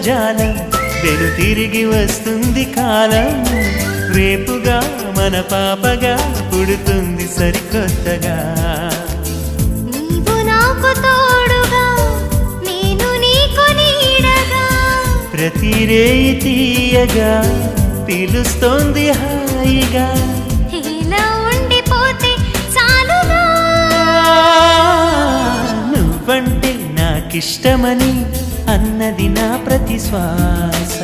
జాలం వెను తిరిగి వస్తుంది కాలం రేపుగా మన పాపగా పుడుతుంది సరికొత్తగా నీవు నాకు తోడుగా నేను నీకు నీడగా ప్రతి రేయి తీయగా పిలుస్తోంది హాయిగా ఇలా ఉండిపోతే చాలుగా నువ్వంటే నాకిష్టమని అన్నది నా ప్రతి శ్వాస